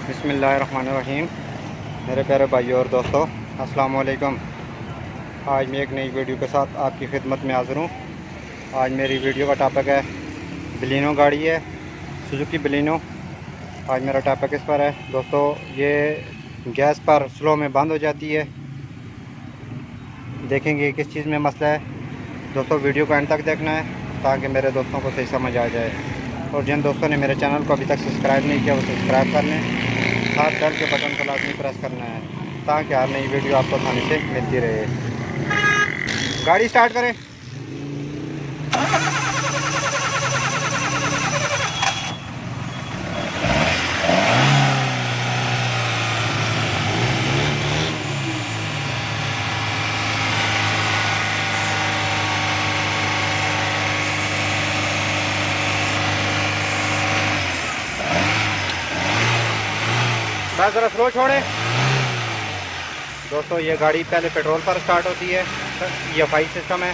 बिस्मिल्लाहिर्रहमानिर्रहीम। मेरे प्यारे भाइयों और दोस्तों, अस्सलाम वालेकुम। आज मैं एक नई वीडियो के साथ आपकी खिदमत में हाज़िर हूँ। आज मेरी वीडियो का टॉपिक है बलिनो गाड़ी है, सुजुकी बलिनो। आज मेरा टॉपिक इस पर है दोस्तों, ये गैस पर स्लो में बंद हो जाती है। देखेंगे किस चीज़ में मसला है दोस्तों। वीडियो को एंड तक देखना है ताकि मेरे दोस्तों को सही समझ आ जाए। और जिन दोस्तों ने मेरे चैनल को अभी तक सब्सक्राइब नहीं किया वो सब्सक्राइब कर लें, साथ बेल के बटन को लाजमी प्रेस करना है ताकि हर नई वीडियो आपको आसानी से मिलती रहे। गाड़ी स्टार्ट करें। बस ज़रा स्लो छोड़ें दोस्तों। ये गाड़ी पहले पेट्रोल पर स्टार्ट होती है, ये फाइव सिस्टम है।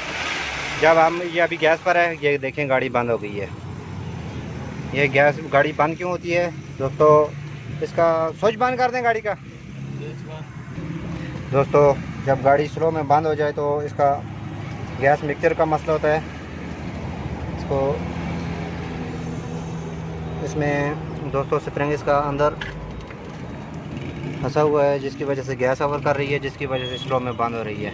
जब हम ये अभी गैस पर है, ये देखें गाड़ी बंद हो गई है। ये गैस गाड़ी बंद क्यों होती है दोस्तों? इसका स्विच बंद कर दें गाड़ी का दोस्तों। जब गाड़ी स्लो में बंद हो जाए तो इसका गैस मिक्सचर का मसला होता है। इसको इसमें दोस्तों स्प्रिंग इसका अंदर फंसा हुआ है, जिसकी वजह से गैस ओवर कर रही है, जिसकी वजह से स्लो में बंद हो रही है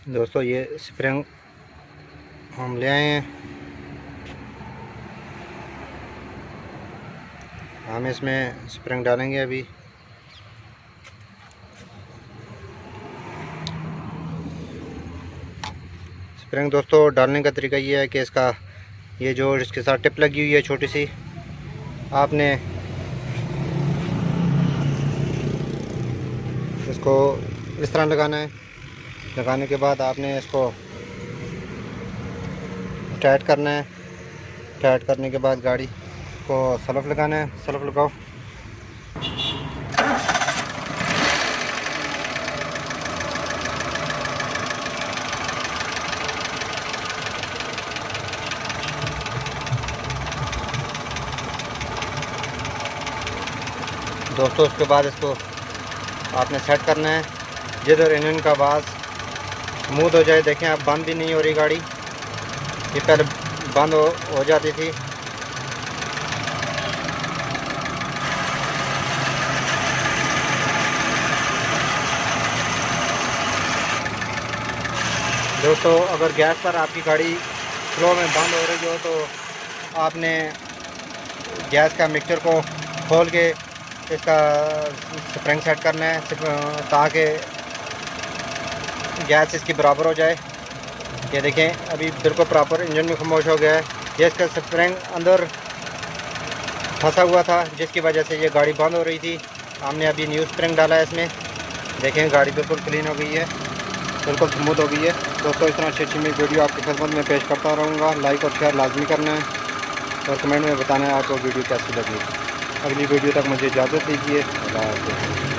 दोस्तों। ये स्प्रिंग हम ले आए हैं, हम इसमें स्प्रिंग डालेंगे अभी। स्प्रिंग दोस्तों डालने का तरीका ये है कि इसका ये जो इसके साथ टिप लगी हुई है छोटी सी, आपने इसको इस तरह लगाना है। लगाने के बाद आपने इसको टाइट करना है। टाइट करने के बाद गाड़ी को सलफ लगाना है। सलफ लगाओ। दोस्तों उसके बाद इसको आपने सेट करना है। जिधर इंजन का आवाज़ स्मूथ हो जाए, देखें आप बंद भी नहीं हो रही गाड़ी, ये पहले बंद हो जाती थी। दोस्तों अगर गैस पर आपकी गाड़ी स्लो में बंद हो रही हो तो आपने गैस का मिक्सचर को खोल के इसका स्प्रिंग सेट करना है ताकि गैस इसकी बराबर हो जाए। ये देखें अभी बिल्कुल प्रॉपर इंजन में खामोश हो गया है। ये इसका स्प्रिंग अंदर फंसा हुआ था, जिसकी वजह से ये गाड़ी बंद हो रही थी। हमने अभी न्यू स्प्रिंग डाला है इसमें। देखें गाड़ी बिल्कुल क्लीन हो गई है, बिल्कुल स्मूथ हो गई है दोस्तों। इस तरह अच्छी मैं वीडियो आपकी खिदमत में पेश करता रहूँगा। लाइक और शेयर लाजमी करना है और कमेंट में बताना है आपको वीडियो कैसी लगी। अगली वीडियो तक मुझे इजाज़त दीजिए। अल्लाह हाफ़िज़।